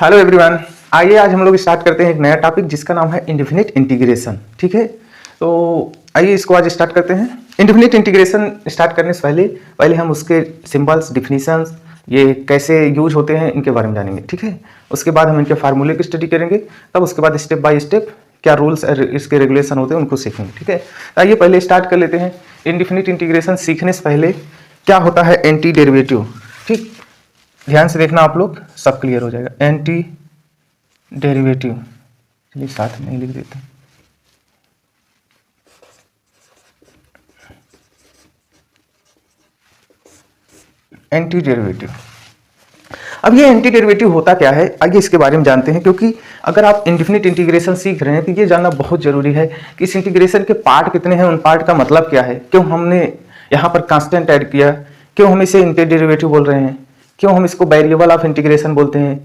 Hello everyone, आइए आज हम लोग स्टार्ट करते हैं एक नया टॉपिक जिसका नाम है इंडेफिनिट इंटीग्रेशन। ठीक है, तो आइए इसको आज स्टार्ट करते हैं। इंडेफिनिट इंटीग्रेशन स्टार्ट करने से पहले हम उसके सिंबल्स, डिफिनीशंस, ये कैसे यूज होते हैं, इनके बारे में जानेंगे। ठीक है, उसके बाद हम इनके फार्मूले की स्टडी करेंगे, तब उसके बाद स्टेप बाय स्टेप क्या रूल्स इसके रेगुलेशन होते हैं उनको सीखेंगे। ठीक है, आइए पहले स्टार्ट कर लेते हैं। इंडेफिनिट इंटीग्रेशन सीखने से पहले क्या होता है एंटी डेरिवेटिव। ठीक, ध्यान से देखना, आप लोग सब क्लियर हो जाएगा। एंटी डेरिवेटिव, चलिए साथ में लिख देते हैं। एंटी डेरिवेटिव, अब ये एंटी डेरिवेटिव होता क्या है, आइए इसके बारे में जानते हैं। क्योंकि अगर आप इंडेफिनिट इंटीग्रेशन सीख रहे हैं तो ये जानना बहुत जरूरी है कि इस इंटीग्रेशन के पार्ट कितने हैं, उन पार्ट का मतलब क्या है, क्यों हमने यहाँ पर कांस्टेंट ऐड किया, क्यों हम इसे एंटी डेरिवेटिव बोल रहे हैं, क्यों हम इसको वेरिएबल ऑफ इंटीग्रेशन बोलते हैं।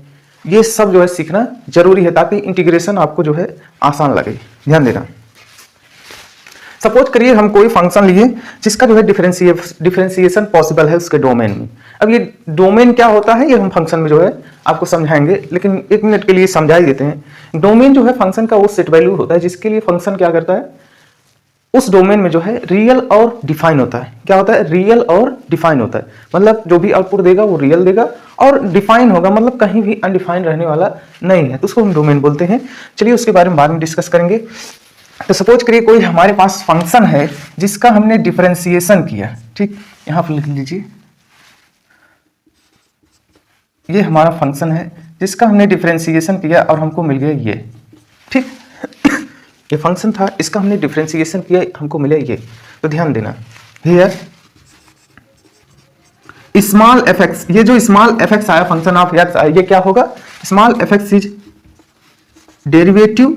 ये सब जो है सीखना जरूरी है ताकि इंटीग्रेशन आपको जो है आसान लगे। ध्यान देना। सपोज करिए हम कोई फंक्शन लिए जिसका जो है डिफरेंशिएशन पॉसिबल है उसके डोमेन में। अब ये डोमेन क्या होता है ये हम फंक्शन में जो है आपको समझाएंगे, लेकिन एक मिनट के लिए समझा ही देते हैं। डोमेन जो है फंक्शन का वो सेट वैल्यू होता है जिसके लिए फंक्शन क्या करता है, उस डोमेन में जो है रियल और डिफाइन होता है। क्या होता है, रियल और डिफाइन होता है। मतलब जो भी आउटपुट देगा वो रियल देगा और डिफाइन होगा, मतलब कहीं भी अनडिफाइन रहने वाला नहीं है, तो उसको हम डोमेन बोलते हैं। चलिए उसके बारे में बाद में डिस्कस करेंगे। तो सपोज करिए कोई हमारे पास फंक्शन है जिसका हमने डिफरेंशिएशन किया। ठीक, यहां पर लिख लीजिए, ये हमारा फंक्शन है जिसका हमने डिफरेंशिएशन किया और हमको मिल गया ये। ठीक, ये फंक्शन था, इसका हमने डिफरेंशिएशन किया, हमको मिला ये। तो ध्यान देना, हियर स्मॉल एफ एक्स, ये जो स्मॉल एफ एक्स आया, फंक्शन ऑफ एक्स आया, ये क्या होगा, small F X is derivative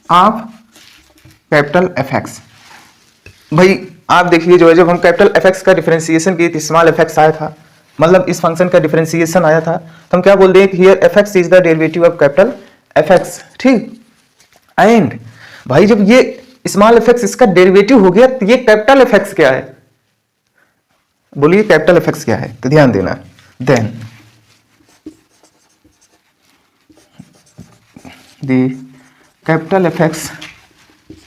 of capital F x. भाई आप देखिए, जो है जब हम कैपिटल एफ एक्स का डिफरेंशिएशन किए थे, स्मॉल एफ एक्स आया था, मतलब इस फंक्शन का डिफरेंशिएशन आया था, तो हम क्या बोल दें कि here F X is the derivative of capital F x. ठीक, एंड भाई जब ये स्मॉल एफ एक्स इसका डेरिवेटिव हो गया तो ये कैपिटल एफ एक्स क्या है, बोलिए कैपिटल एफ एक्स क्या है। तो ध्यान देना, then the capital F X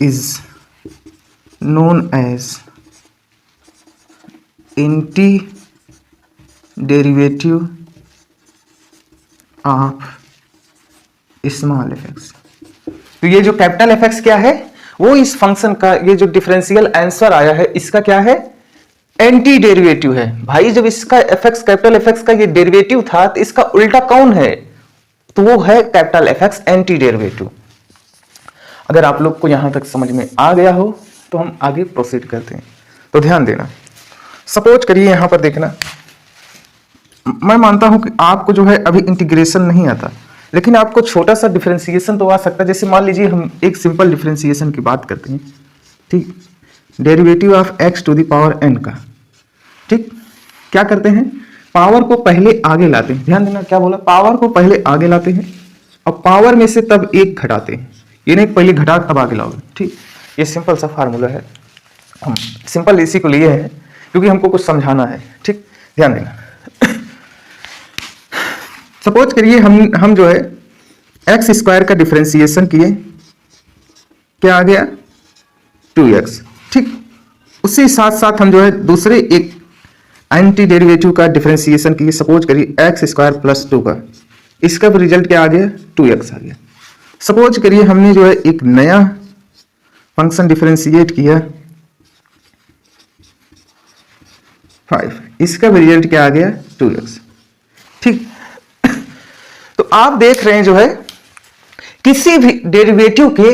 is known as anti derivative of small F X. तो ये जो कैपिटल एफ एक्स क्या है, वो इस फंक्शन का ये जो डिफरेंशियल आंसर आया है इसका क्या है, एंटी डेरिवेटिव है। भाई जब इसका F x, capital F x का ये डेरिवेटिव था तो इसका उल्टा कौन है, तो वो है capital F x, anti derivative. अगर आप लोग को यहां तक समझ में आ गया हो तो हम आगे प्रोसीड करते हैं। तो ध्यान देना, सपोज करिए यहां पर देखना, मैं मानता हूं कि आपको जो है अभी इंटीग्रेशन नहीं आता, लेकिन आपको छोटा सा डिफरेंशिएशन तो आ सकता है। जैसे मान लीजिए हम एक सिंपल डिफरेंशिएशन की बात करते हैं। ठीक, derivative of X to the power N का। ठीक, क्या करते हैं, पावर को पहले आगे लाते हैं। ध्यान देना क्या बोला, पावर को पहले आगे लाते हैं और पावर में से तब एक घटाते हैं। ये नहीं पहले घटा तब आगे लाओगे। ठीक, ये सिंपल सा फार्मूला है, हम सिंपल इसी को लिए हैं क्योंकि हमको कुछ समझाना है। ठीक, ध्यान देना। सपोज करिए हम जो है एक्स स्क्वायर का डिफरेंशिएशन किए, क्या आ गया 2x। ठीक, उसी साथ साथ हम जो है दूसरे एक एंटी डेरिवेटिव का डिफरेंशिएशन किए, सपोज करिए एक्स स्क्वायर प्लस 2 का, इसका भी रिजल्ट क्या आ गया 2x आ गया। सपोज करिए हमने जो है एक नया फंक्शन डिफरेंशिएट किया 5, इसका भी रिजल्ट क्या आ गया 2x। ठीक, तो आप देख रहे हैं जो है किसी भी डेरिवेटिव के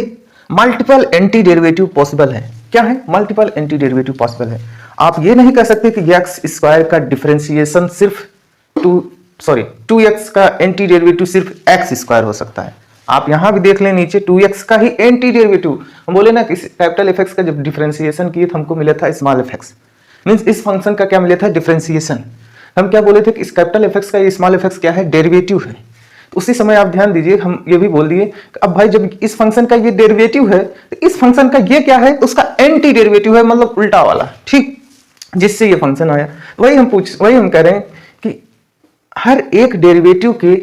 मल्टीपल एंटी डेरिवेटिव पॉसिबल है। क्या है, मल्टीपल एंटी डेरिवेटिव पॉसिबल है। आप ये नहीं कह सकते कि एक्स स्क्वायर का डिफरेंशिएशन सिर्फ 2x का एंटी डेरिवेटिव सिर्फ एक्स स्क्वायर हो सकता है। आप यहां भी देख लें नीचे 2x का ही एंटी डेरिवेटिव, हम बोले ना कि कैपिटल एफ एक्स का जब डिफरेंशिएशन किए तो हमको मिला था स्मॉल एफ एक्स, मींस इस फंक्शन का क्या मिला था, डिफरेंशिएशन। हम क्या बोले थे कि इस कैपिटल एफ एक्स का ये स्मॉल एफ एक्स क्या है, डेरिवेटिव है। उसी समय आप ध्यान दीजिए, हम ये भी बोल दिए अब भाई जब इस फंक्शन का ये डेरिवेटिव है तो इस फंक्शन का ये क्या है, उसका एंटी डेरिवेटिव है, मतलब उल्टा वाला। ठीक, जिससे ये फंक्शन आया। वही हम कह रहे हैं कि हर एक डेरिवेटिव के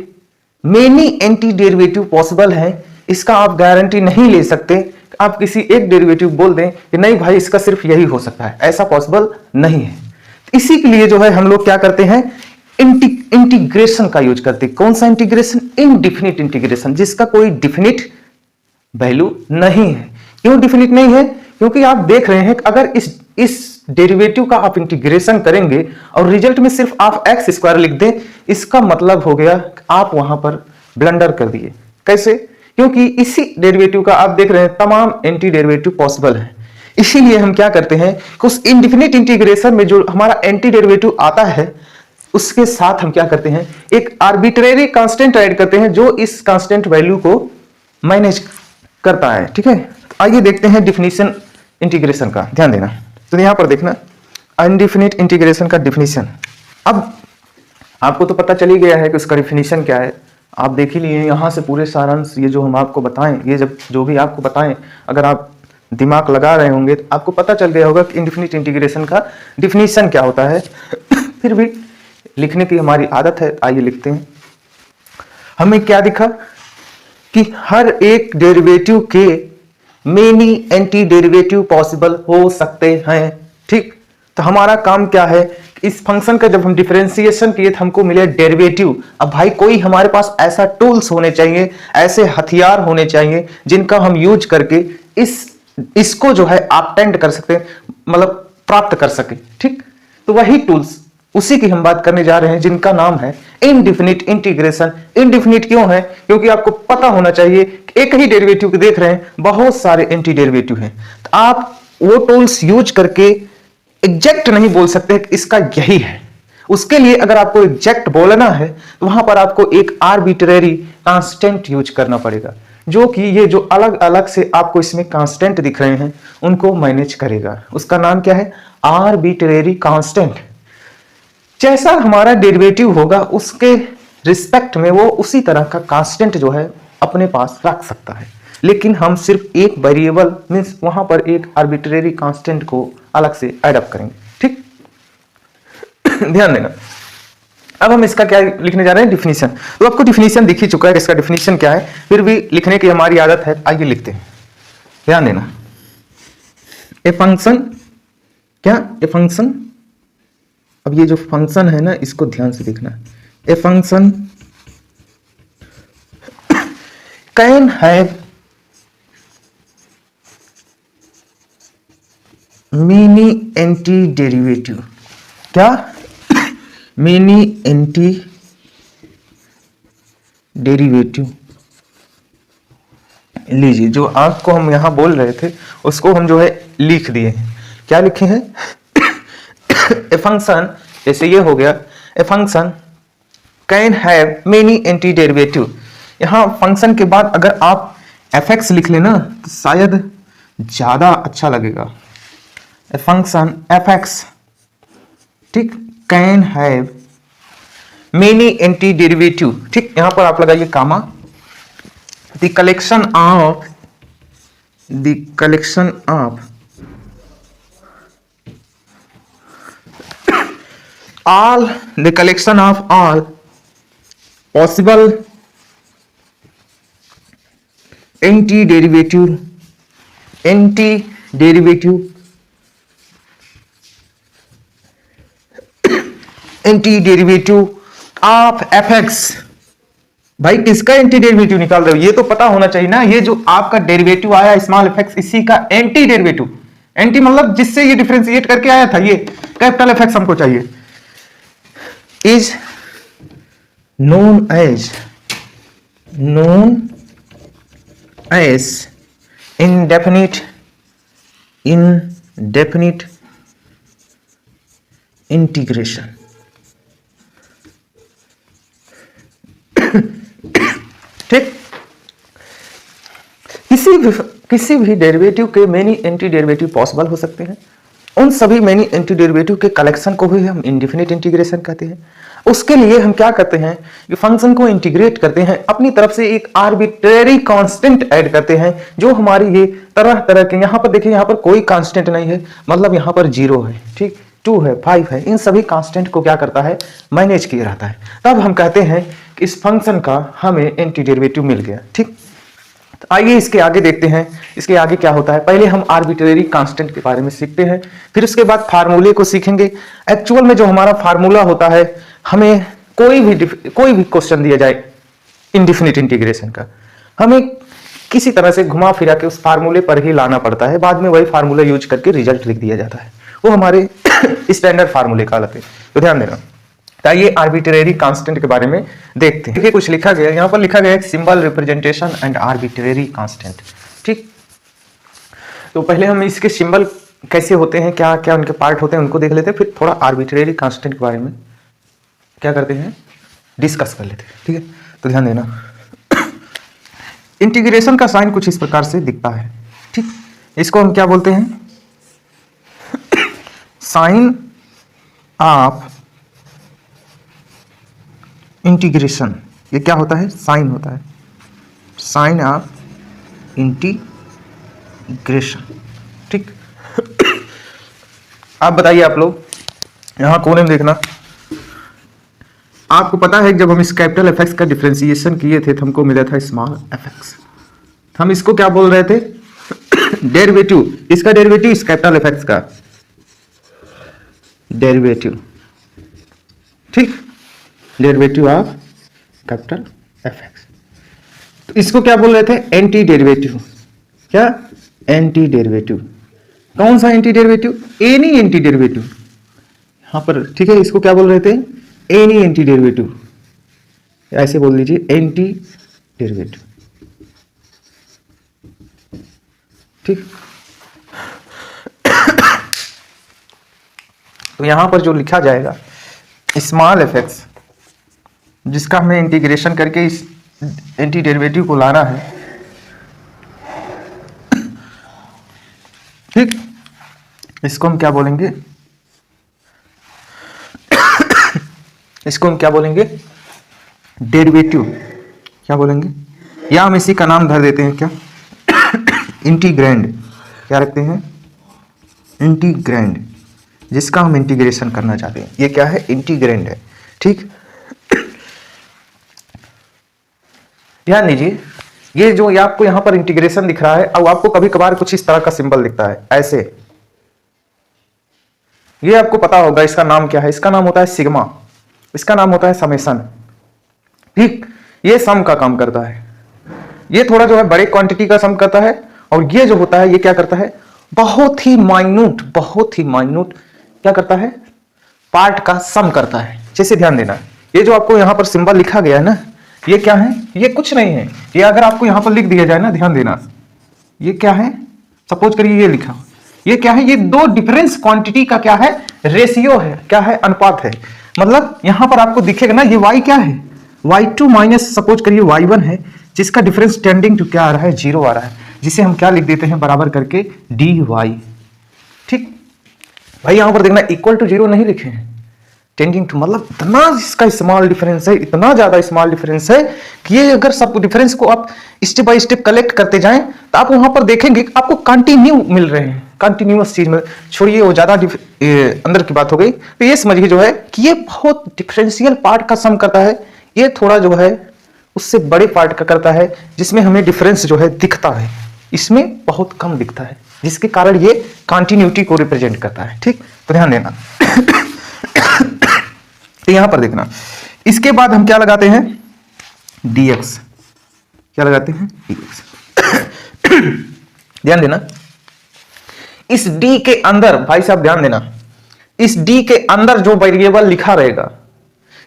मेनी एंटी डेरिवेटिव पॉसिबल है, इसका आप गारंटी नहीं ले सकते। आप किसी एक डेरिवेटिव बोल दें कि नहीं भाई इसका सिर्फ यही हो सकता है, ऐसा पॉसिबल नहीं है। इसी के लिए जो है हम लोग क्या करते हैं, इंटीग्रेशन का यूज करते हैं। कौन सा इंटीग्रेशन? इनडिफिनिट इंटीग्रेशन, जिसका कोई डिफिनिट वैल्यू नहीं है। क्यों डिफिनिट नहीं है? क्योंकि आप देख रहे हैं कि अगर इस डेरिवेटिव का आप इंटीग्रेशन करेंगे और रिजल्ट में सिर्फ आप एक्स स्क्वायर लिख दें, इसका मतलब हो गया आप वहां पर ब्लंडर कर दिए। कैसे? क्योंकि इसी डेरिवेटिव का आप देख रहे हैं तमाम एंटी डेरिवेटिव पॉसिबल है। इसीलिए हम क्या करते हैं कि उस इनडिफिनिट इंटीग्रेशन में जो हमारा एंटी डेरिवेटिव आता है उसके साथ हम क्या करते हैं, एक आर्बिट्रेरी कांस्टेंट ऐड करते हैं जो इस कांस्टेंट वैल्यू को मैनेज करता है। ठीक है, आइए देखते हैं डिफिनीशन इंटीग्रेशन का। ध्यान देना, तो यहां पर देखना अनडिफिनिट इंटीग्रेशन का डिफिनीशन। अब आपको तो पता चल ही गया है कि उसका डिफिनीशन क्या है, आप देख ही लिए यहां से पूरे सारांश। ये जो हम आपको बताएं, ये जो भी आपको बताएं, अगर आप दिमाग लगा रहे होंगे तो आपको पता चल गया होगा कि इनडिफिनिट इंटीग्रेशन का डिफिनीशन क्या होता है। फिर भी लिखने की हमारी आदत है, आइए लिखते हैं। हमें क्या दिखा कि हर एक डेरिवेटिव के मेनी एंटी डेरिवेटिव पॉसिबल हो सकते हैं। ठीक, तो हमारा काम क्या है, इस फंक्शन का जब हम डिफरेंशिएशन किए तो हमको मिले डेरिवेटिव। अब भाई कोई हमारे पास ऐसा टूल्स होने चाहिए, ऐसे हथियार होने चाहिए जिनका हम यूज करके इसको जो है ऑब्टेंड कर सकते हैं, मतलब प्राप्त कर सके। ठीक, तो वही टूल्स, उसी की हम बात करने जा रहे हैं जिनका नाम है इनडिफिनिट इंटीग्रेशन। इनडिफिनिट क्यों है? क्योंकि आपको पता होना चाहिए कि एक ही डेरिवेटिव को देख रहे हैं, बहुत सारे एंटी डेरिवेटिव हैं, तो आप वो टूल्स यूज करके एग्जैक्ट नहीं बोल सकते कि इसका यही है। उसके लिए अगर आपको एग्जैक्ट बोलना है तो वहां पर आपको एक आर्बिट्रेरी कांस्टेंट यूज करना पड़ेगा, जो कि ये जो अलग अलग से आपको इसमें कांस्टेंट दिख रहे हैं उनको मैनेज करेगा। उसका नाम क्या है? Arbitrary constant. जैसा हमारा डेरिवेटिव होगा उसके रिस्पेक्ट में वो उसी तरह का कांस्टेंट जो है अपने पास रख सकता है, लेकिन हम सिर्फ एक वेरिएबल मींस वहां पर एक आर्बिट्रेरी कांस्टेंट को अलग से एडअप करेंगे। ठीक, ध्यान देना। अब हम इसका क्या लिखने जा रहे हैं, डिफिनीशन। तो आपको डिफिनीशन दिख ही चुका है, इसका डिफिनीशन क्या है, फिर भी लिखने की हमारी आदत है, आइए लिखते हैं। ध्यान देना, ए फंक्शन, क्या ए फंक्शन, अब ये जो फंक्शन है ना इसको ध्यान से देखना। A function can have many anti derivative. क्या? Many anti derivative. लीजिए, जो आपको हम यहां बोल रहे थे उसको हम जो है लिख दिए। क्या लिखे हैं? ए फंक्शन, जैसे ये हो गया, ए function can have many anti derivative. यहां फंक्शन के बाद अगर आप fx लिख लेना तो शायद ज्यादा अच्छा लगेगा। ए फंक्शन fx, ठीक, can have many anti derivative. ठीक, यहां पर आप लगाइए comma. The collection of all the collection of all possible anti-derivative of fx। भाई किसका एंटी डेरिवेटिव निकाल रहे हो, ये तो पता होना चाहिए ना। ये जो आपका डेरिवेटिव आया स्मॉल fx, इसी का एंटी डेरिवेटिव, एंटी मतलब जिससे ये डिफरेंशिएट करके आया था, ये कैपिटल fx हमको चाहिए। is known as indefinite integration। ठीक, किसी भी डेरिवेटिव के मेनी एंटी डेरिवेटिव पॉसिबल हो सकते हैं। उन सभी मेनी एंटी डेरिवेटिव के कलेक्शन को भी हम इंडिफिनिट इंटीग्रेशन कहते हैं। उसके लिए हम क्या करते हैं कि फंक्शन को इंटीग्रेट करते हैं, अपनी तरफ से एक आर्बिट्रेरी कांस्टेंट ऐड करते हैं जो हमारी ये तरह तरह के, यहां पर देखिए यहां पर कोई कांस्टेंट नहीं है, मतलब यहां पर जीरो है। ठीक, 2 है, 5 है, इन सभी कांस्टेंट को क्या करता है, मैनेज किया रहता है। तब हम कहते हैं कि इस फंक्शन का हमें एंटी डेरिवेटिव मिल गया। ठीक, तो आइए इसके आगे देखते हैं, इसके आगे क्या होता है। पहले हम आर्बिट्रेरी कांस्टेंट के बारे में सीखते हैं, फिर उसके बाद फार्मूले को सीखेंगे। एक्चुअल में जो हमारा फार्मूला होता है, हमें कोई भी क्वेश्चन दिया जाए इंडेफिनिट इंटीग्रेशन का, हमें किसी तरह से घुमा फिरा के उस फार्मूले पर ही लाना पड़ता है, बाद में वही फार्मूला यूज करके रिजल्ट लिख दिया जाता है, वो हमारे स्टैंडर्ड फार्मूले कहलाते हैं। तो ध्यान देना। तो ये आर्बिट्रेरी कांस्टेंट के बारे में देखते हैं। देखिए कुछ लिखा गया, यहाँ पर लिखा गया है symbol representation and arbitrary constant. ठीक, तो पहले हम इसके सिंबल कैसे होते हैं, क्या क्या उनके पार्ट होते हैं, उनको देख लेते हैं, फिर थोड़ा आर्बिट्रेरी कांस्टेंट के बारे में क्या करते हैं, डिस्कस कर लेते हैं। ठीक है, तो ध्यान देना। इंटीग्रेशन का साइन कुछ इस प्रकार से दिखता है। ठीक, इसको हम क्या बोलते हैं, साइन ऑफ इंटीग्रेशन। ये क्या होता है, साइन होता है, साइन ऑफ इंटीग्रेशन। ठीक, आप बताइए, आप लोग यहां कोने में देखना, आपको पता है जब हम इस कैपिटल एफ एक्स का डिफरेंशिएशन किए थे तो हमको मिला था स्मॉल एफ एक्स। हम इसको क्या बोल रहे थे, डेरिवेटिव, इसका डेरिवेटिव इस कैपिटल एफ एक्स का डेरिवेटिव। ठीक, derivative of capital F X, तो इसको क्या बोल रहे थे, एंटी डेरिवेटिव। क्या, एंटी डेरिवेटिव। कौन सा anti derivative, any anti derivative यहां पर। ठीक है, इसको क्या बोल रहे थे, एनी एंटी डेरिवेटिव, ऐसे बोल लीजिए, एंटी डेरिवेटिव। ठीक, तो यहां पर जो लिखा जाएगा स्मॉल एफ एक्स, जिसका हमें इंटीग्रेशन करके इस एंटी डेरिवेटिव को लाना है। ठीक, इसको हम क्या बोलेंगे, इसको हम क्या बोलेंगे, डेरिवेटिव। क्या बोलेंगे, या हम इसी का नाम धर देते हैं क्या, इंटीग्रैंड। क्या रखते हैं, इंटीग्रैंड, जिसका हम इंटीग्रेशन करना चाहते हैं। ये क्या है, इंटीग्रैंड है। ठीक, ध्यान दीजिए, ये जो ये आपको यहां पर इंटीग्रेशन दिख रहा है, अब आपको कभी कभार कुछ इस तरह का सिंबल दिखता है, ऐसे। ये आपको पता होगा इसका नाम क्या है, इसका नाम होता है सिग्मा, इसका नाम होता है समेशन। ठीक, ये सम का काम करता है, ये थोड़ा जो है बड़े क्वांटिटी का सम करता है, और ये जो होता है ये क्या करता है, बहुत ही माइन्यूट क्या करता है, पार्ट का सम करता है। जैसे ध्यान देना, ये जो आपको यहां पर सिंबल लिखा गया है ना, ये क्या है, ये कुछ नहीं है। ये अगर आपको यहां पर लिख दिया जाए ना, ध्यान देना, ये क्या है, सपोज करिए ये लिखा, ये क्या है, ये दो डिफरेंस क्वांटिटी का क्या है, रेशियो है, क्या है, अनुपात है। मतलब यहां पर आपको दिखेगा ना, ये y क्या है, y2 माइनस सपोज करिए y1 है, जिसका डिफरेंस टेंडिंग टू क्या आ रहा है, 0 आ रहा है, जिसे हम क्या लिख देते हैं, बराबर करके dy। ठीक, भाई यहां पर देखना इक्वल टू 0 नहीं लिखे हैं, टेंडिंग टू, मतलब इतना इसका स्मॉल डिफरेंस है, इतना ज्यादा स्मॉल डिफरेंस है कि ये अगर सब डिफरेंस को आप स्टेप बाय स्टेप कलेक्ट करते जाएं तो आप वहां पर देखेंगे आपको कंटिन्यू मिल रहे हैं, कंटिन्यूअस चीज में। छोड़िए वो ज्यादा अंदर की बात हो गई, तो ये समझिए जो है कि ये बहुत डिफरेंशियल पार्ट का सम करता है, ये थोड़ा जो है उससे बड़े पार्ट का करता है, जिसमें हमें डिफरेंस जो है दिखता है, इसमें बहुत कम दिखता है, जिसके कारण ये कंटिन्यूटी को रिप्रेजेंट करता है। ठीक, तो ध्यान देना। तो यहां पर देखना, इसके बाद हम क्या लगाते हैं, dx। क्या लगाते हैं, dx। ध्यान देना, इस d के अंदर, भाई साहब ध्यान देना, इस d के अंदर जो वेरिएबल लिखा रहेगा,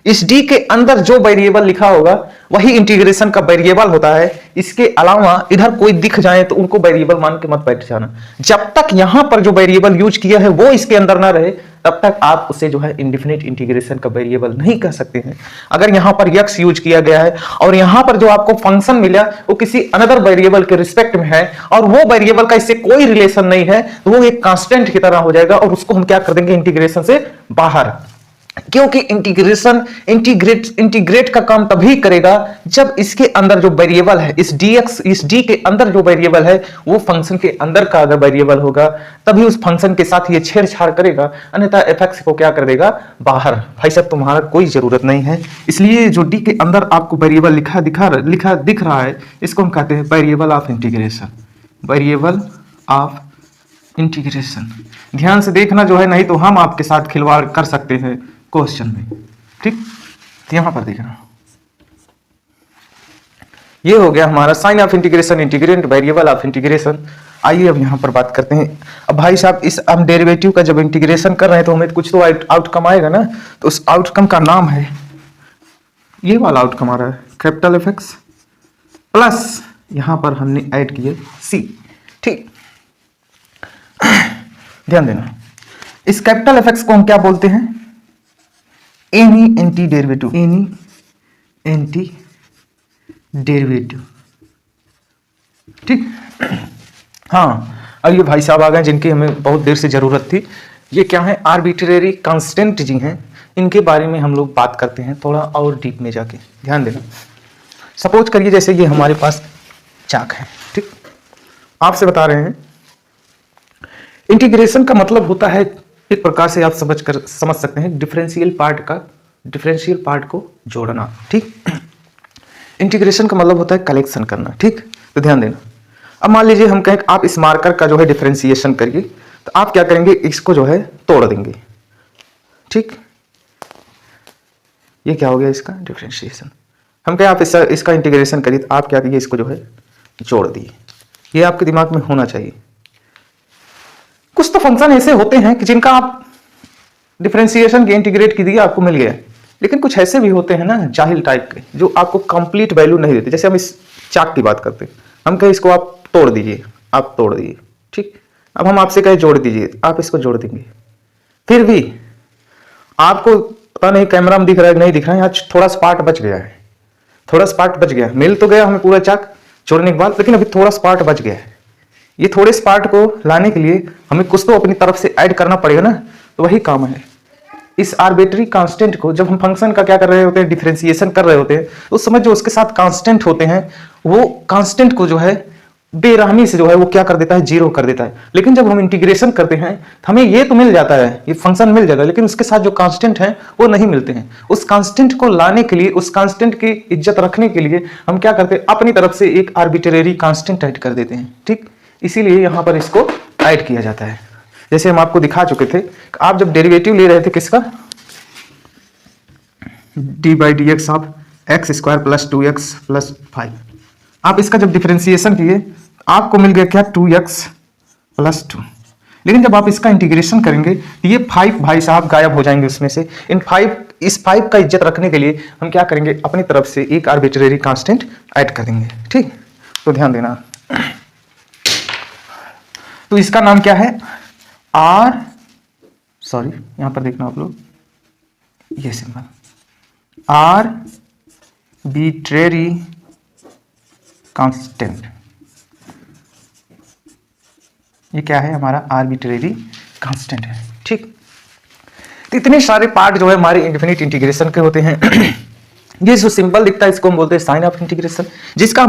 इस d के अंदर जो वेरिएबल लिखा होगा वही इंटीग्रेशन का वेरिएबल होता है। इसके अलावा इधर कोई दिख जाए तो उनको वेरिएबल मान के मत बैठ जाना। जब तक यहां पर जो वेरिएबल यूज किया है वो इसके अंदर ना रहे, तब तक आप उसे जो है इंडेफिनिट इंटीग्रेशन का वेरिएबल नहीं कह सकते हैं। अगर यहां पर x यूज किया गया है और यहां पर जो आपको फंक्शन मिला वो किसी अनदर वेरिएबल के रिस्पेक्ट में है और वो वेरिएबल का इससे कोई रिलेशन नहीं है, तो वो एक कांस्टेंट की तरह हो जाएगा और उसको हम क्या कर देंगे, इंटीग्रेशन से बाहर। क्योंकि इंटीग्रेट का काम तभी करेगा जब इसके अंदर जो वेरिएबल है, इस डी के अंदर जो वेरिएबल है वो फंक्शन के अंदर का अगर वेरिएबल होगा तभी उस फंक्शन के साथ ये छेड़छाड़ करेगा, अन्यथा एफ को क्या कर देगा, बाहर। भाई साहब तुम्हारा कोई जरूरत नहीं है, इसलिए जो डी के अंदर आपको वेरिएबल लिखा दिख रहा है इसको हम कहते हैं variable of integration, variable of integration. ध्यान से देखना जो है, नहीं तो हम आपके साथ खिलवाड़ कर सकते हैं क्वेश्चन में, ठीक। तो यहां पर देखना, ये हो गया हमारा sign of integration, integrand, variable of integration. आइए अब यहां पर बात करते हैं। अब भाई साहब इस हम डेरिवेटिव का जब इंटीग्रेशन कर रहे हैं तो हमें कुछ तो आउटकम आएगा ना, तो उस आउटकम का नाम है, ये वाला आउटकम आ रहा है कैपिटल एफ एक्स प्लस यहां पर हमने ऐड किए सी, ठीक। ध्यान देना, इस कैपिटल एफ एक्स को हम क्या बोलते हैं, any anti derivative, any anti derivative, ठीक। हाँ, अब ये भाई साहब आ गए जिनकी हमें बहुत देर से जरूरत थी। ये क्या है, आर्बिट्रेरी कांस्टेंट जी हैं, इनके बारे में हम लोग बात करते हैं थोड़ा और डीप में जाके। ध्यान देना, सपोज करिए जैसे ये हमारे पास चाक है, ठीक। आपसे बता रहे हैं इंटीग्रेशन का मतलब होता है, एक प्रकार से आप समझ सकते हैं डिफरेंशियल पार्ट को जोड़ना, ठीक। इंटीग्रेशन का मतलब होता है कलेक्शन करना, ठीक। तो ध्यान देना, अब मान लीजिए हम कहें आप इस मार्कर का जो है डिफरेंशिएशन करिए, तो आप क्या करेंगे, इसको जो है तोड़ देंगे, ठीक। ये क्या हो गया, इसका डिफरेंशिएशन। हम कहें आप इसका इंटीग्रेशन करिए, तो आप क्या करिए, इसको जो है जोड़ दिए। ये आपके दिमाग में होना चाहिए। कुछ तो फंक्शन ऐसे होते हैं कि जिनका आप डिफरेंशिएशन के इंटीग्रेट की दिए आपको मिल गया, लेकिन कुछ ऐसे भी होते हैं ना जाहिल टाइप के, जो आपको कंप्लीट वैल्यू नहीं देते। जैसे हम इस चाक की बात करते हैं, हम कहें इसको आप तोड़ दीजिए, आप तोड़ दिए, ठीक। अब हम आपसे कहें जोड़ दीजिए, आप इसको जोड़ देंगे, फिर भी आपको पता नहीं कैमरा में दिख रहा है नहीं दिख रहा है, आज थोड़ा सा पार्ट बच गया है, थोड़ा सा पार्ट बच गया, मिल तो गया हमें पूरा चाक जोड़ने के बाद, लेकिन अभी थोड़ा सा पार्ट बच गया है। ये थोड़े से पार्ट को लाने के लिए हमें कुछ तो अपनी तरफ से ऐड करना पड़ेगा ना, तो वही काम है। इस आर्बिट्री कांस्टेंट को जब हम फंक्शन का क्या कर रहे होते हैं, डिफरेंशिएशन कर रहे होते हैं, तो उस समय जो उसके साथ कांस्टेंट होते हैं, वो कांस्टेंट को जो है बेरहमी से जो है वो क्या कर देता है, जीरो कर देता है। लेकिन जब हम इंटीग्रेशन करते हैं तो हमें ये तो मिल जाता है, ये फंक्शन मिल जाता है, लेकिन उसके साथ जो कांस्टेंट है वो नहीं मिलते हैं। उस कांस्टेंट को लाने के लिए, उस कांस्टेंट की इज्जत रखने के लिए हम क्या करते हैं, अपनी तरफ से एक आर्बिट्रेरी कांस्टेंट ऐड कर देते हैं, ठीक। इसीलिए यहां पर इसको ऐड किया जाता है। जैसे हम आपको दिखा चुके थे, आप जब डेरिवेटिव ले रहे थे किसका, D by D x of x square plus 2x plus 5, आप इसका जब डिफरेंशिएशन किए आपको मिल गया क्या, 2x प्लस 2। लेकिन जब आप इसका इंटीग्रेशन करेंगे तो ये 5 भाई साहब गायब हो जाएंगे उसमें से। इस 5 का इज्जत रखने के लिए हम क्या करेंगे, अपनी तरफ से एक आर्बिट्रेरी कांस्टेंट ऐड कर देंगे, ठीक। तो ध्यान देना, तो इसका नाम क्या है, यहां पर देखना आप लोग, ये सिंबल आर्बिट्रेरी कांस्टेंट, ये क्या है, हमारा आर्बिट्रेरी कांस्टेंट है, ठीक। तो इतने सारे पार्ट जो है हमारे इनफिनिट इंटीग्रेशन के होते हैं। ये जो सिंबल दिखता है इसको हम बोलते हैं साइन ऑफ इंटीग्रेशन। जिसका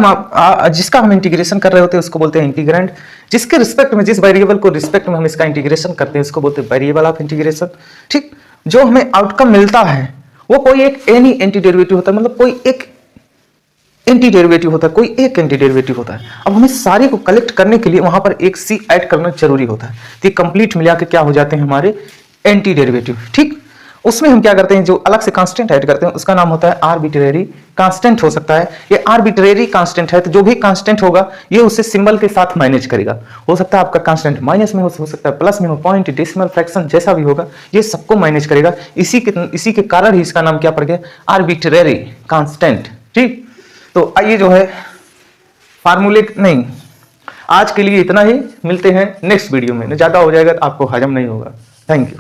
हम इंटीग्रेशन कर रहे होते हैं उसको बोलते हैं इंटीग्रैंड। जिसके रिस्पेक्ट में, जिस वेरिएबल को रिस्पेक्ट में हम इसका इंटीग्रेशन करते हैं उसको बोलते हैं वेरिएबल ऑफ इंटीग्रेशन, ठीक। जो हमें आउटकम मिलता है वो कोई एक एनी एंटी डेरिवेटिव होता है, मतलब कोई एक एंटी डेरिवेटिव होता है, कोई एक एंटी डेरिवेटिव होता है। अब हमें सारे को कलेक्ट करने के लिए वहां पर एक सी ऐड करना जरूरी होता है, तो ये कंप्लीट मिला के क्या हो जाते हैं हमारे एंटी डेरिवेटिव, ठीक। उसमें हम क्या करते हैं, जो अलग से कांस्टेंट ऐड करते हैं उसका नाम होता है आर्बिट्रेरी कांस्टेंट हो सकता है। ये आर्बिट्रेरी कांस्टेंट है, तो जो भी कांस्टेंट होगा ये उससे सिंबल के साथ मैनेज करेगा। हो सकता है आपका कांस्टेंट माइनस में हो सकता है प्लस में हो, पॉइंट, डेसिमल, फ्रैक्शन जैसा भी होगा ये सबको मैनेज करेगा। इसी के कारण ही इसका नाम क्या पड़ गया, आर्बिट्रेरी कांस्टेंट, ठीक। तो आइए जो है फार्मूले नहीं, आज के लिए इतना ही, मिलते हैं नेक्स्ट वीडियो में। ज्यादा हो जाएगा तो आपको हजम नहीं होगा। Thank you.